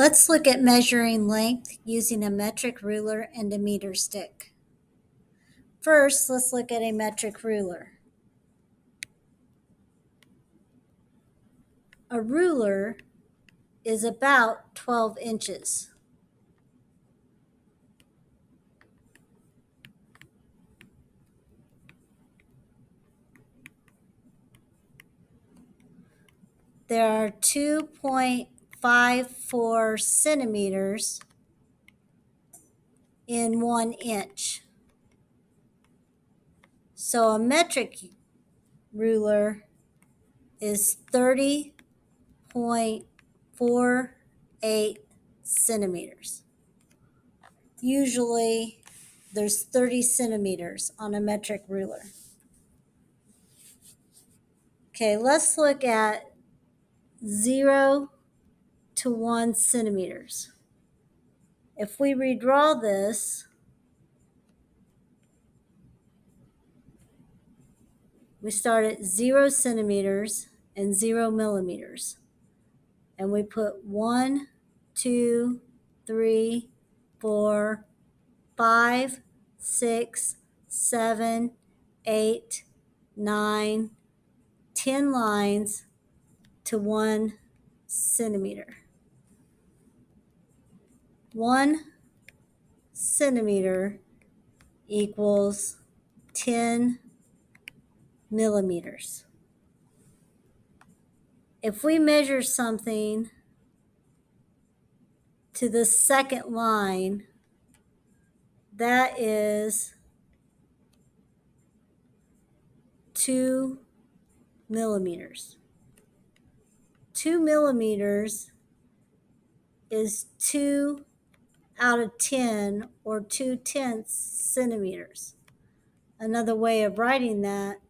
Let's look at measuring length using a metric ruler and a meter stick. First, let's look at a metric ruler. A ruler is about 12 inches. There are 2.54 centimeters in 1 inch. So a metric ruler is 30.48 centimeters. Usually there's 30 centimeters on a metric ruler. Okay, let's look at 0 to 1 centimeters. If we redraw this, we start at 0 centimeters and 0 millimeters. And we put 1, 2, 3, 4, 5, 6, 7, 8, 9, 10 lines to 1 centimeter. 1 centimeter equals 10 millimeters. If we measure something to the second line, that is 2 millimeters. 2 millimeters is 2 out of 10, or 2/10 centimeters. Another way of writing that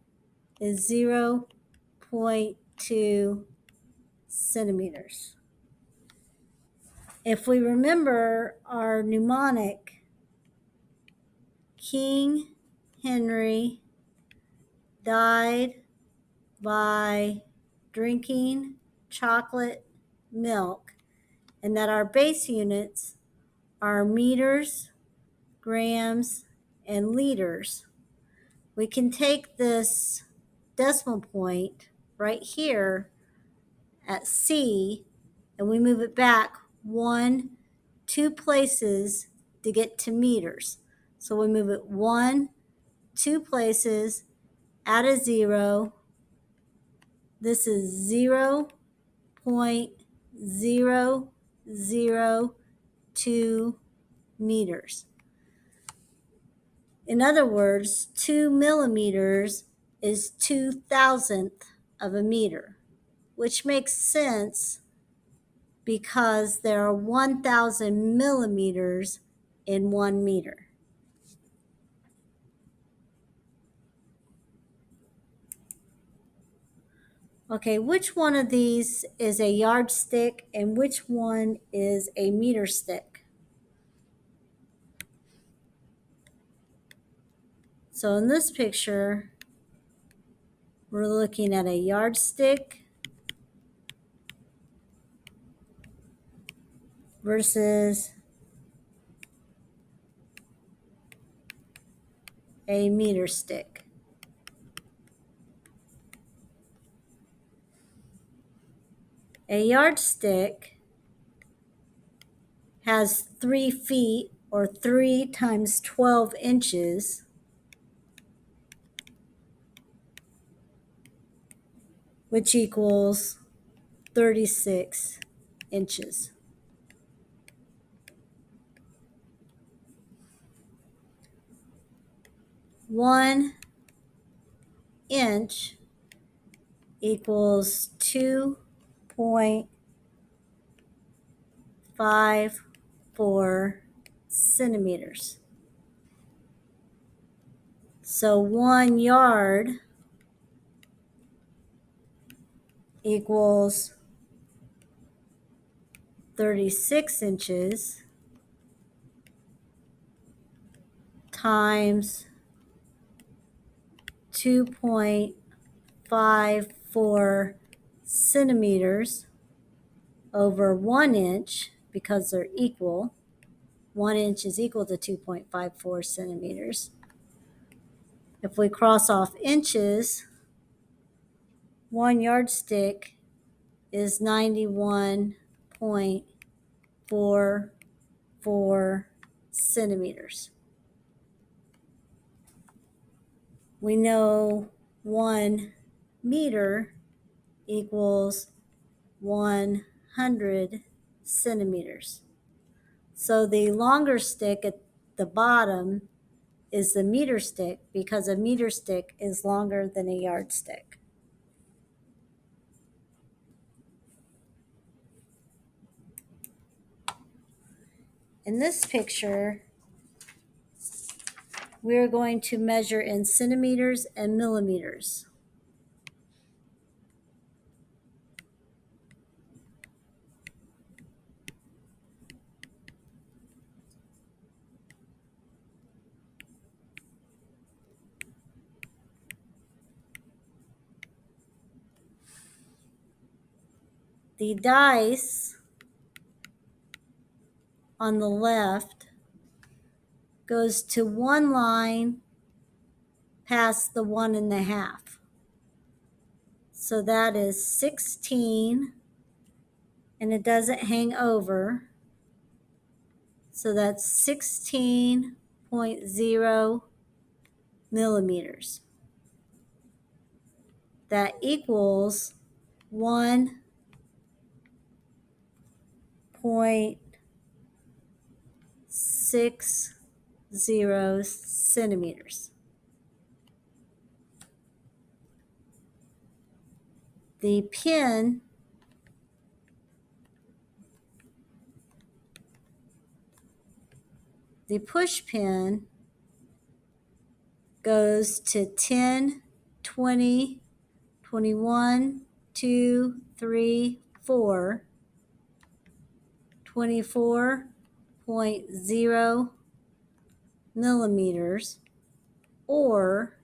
is 0.2 centimeters. If we remember our mnemonic, King Henry died by drinking chocolate milk, and that our base units are meters, grams, and liters, we can take this decimal point right here at C and we move it back 2 places to get to meters. So we move it 2 places, add a 0. This is 0.002 meters. In other words, 2 millimeters is 2,000th of a meter, which makes sense because there are 1,000 millimeters in 1 meter. Okay, which one of these is a yardstick and which one is a meter stick? So in this picture, we're looking at a yardstick versus a meter stick. A yardstick has 3 feet, or 3 times 12 inches, which equals 36 inches. One inch equals 2.54 centimeters. So 1 yard equals 36 inches times 2.54 centimeters over 1 inch because they're equal. 1 inch is equal to 2.54 centimeters. If we cross off inches, 1 yardstick is 91.44 centimeters. We know 1 meter equals 100 centimeters. So the longer stick at the bottom is the meter stick because a meter stick is longer than a yardstick. In this picture, we're going to measure in centimeters and millimeters. The dice on the left goes to one line past the 1.5. So that is 16, and it doesn't hang over. So that's 16.0 millimeters. That equals 1.60 centimeters. The pin the push pin goes to 10, 20, 21, 2, 3, 4, 24.0 millimeters, or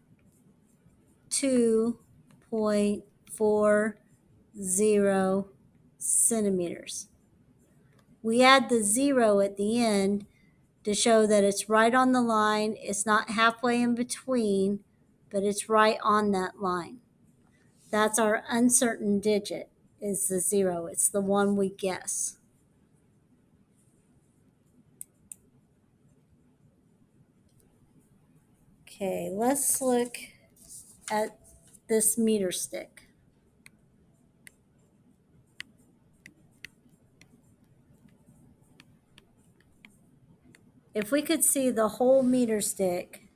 2.40 centimeters. We add the 0 at the end to show that it's right on the line. It's not halfway in between, but it's right on that line. That's our uncertain digit, is the 0. It's the one we guess. Okay, let's look at this meter stick. If we could see the whole meter stick,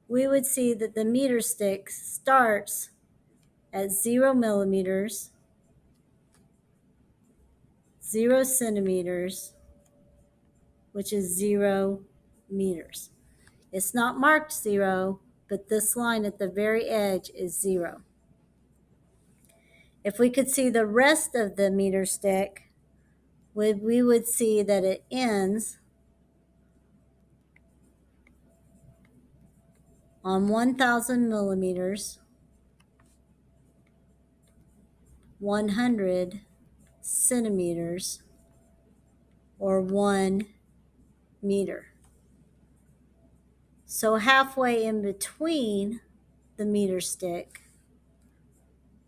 we would see that the meter stick starts at 0 millimeters, 0 centimeters, which is 0 meters. It's not marked 0, but this line at the very edge is 0. If we could see the rest of the meter stick, we would see that it ends on 1,000 millimeters, 100 centimeters, or 1 meter. So halfway in between the meter stick,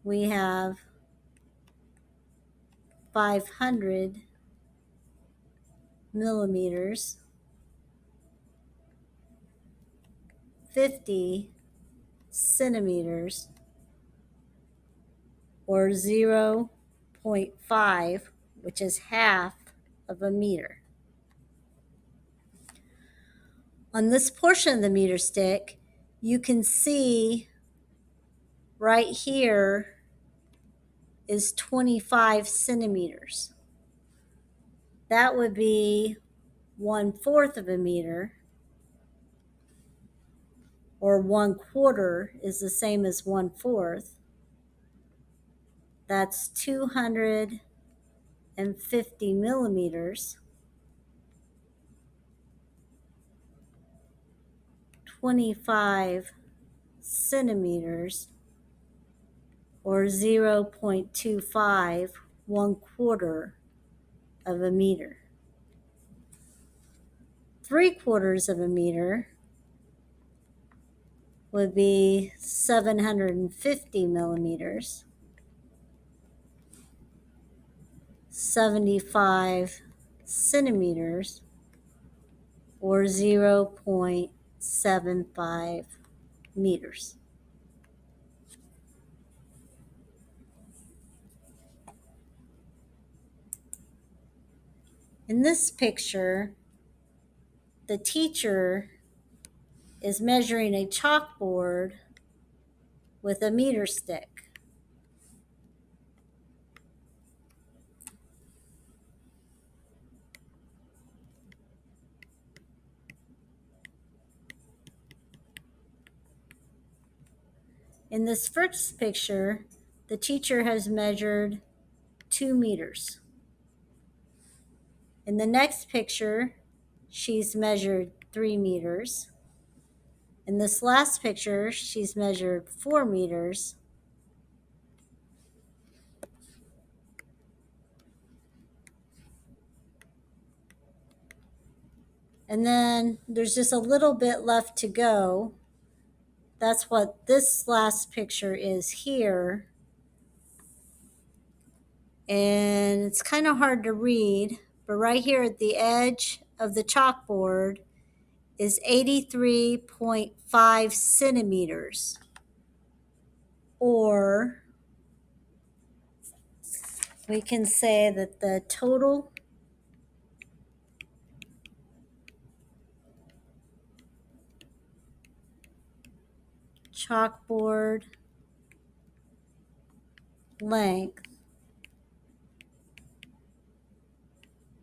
we have 500 millimeters, 50 centimeters, or 0.5, which is half of a meter. On this portion of the meter stick, you can see right here is 25 centimeters. That would be 1/4 of a meter, or 1/4 is the same as 1/4. That's 250 millimeters. 25 centimeters, or 0.25, 1/4 of a meter. 3/4 of a meter would be 750 millimeters. 75 centimeters, or 0.75 meters. In this picture, the teacher is measuring a chalkboard with a meter stick. In this first picture, the teacher has measured 2 meters. In the next picture, she's measured 3 meters. In this last picture, she's measured 4 meters. And then there's just a little bit left to go. That's what this last picture is here. And it's kind of hard to read, but right here at the edge of the chalkboard is 83.5 centimeters, or we can say that the total chalkboard length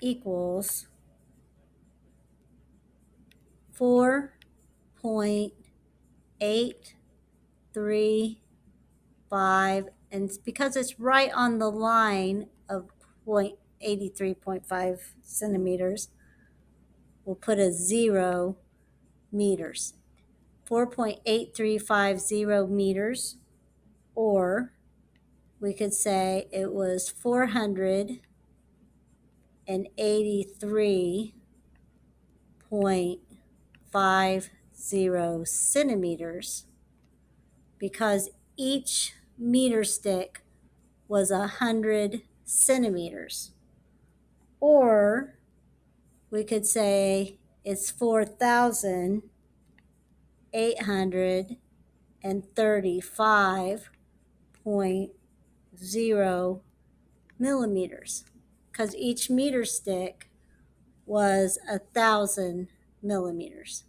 equals 4.835, and because it's right on the line of 83.5 centimeters, we'll put a 0 meters. 4.8350 meters, or we could say it was 483.50 centimeters, because each meter stick was 100 centimeters. Or we could say it's 4,835.0 millimeters, because each meter stick was 1,000 millimeters.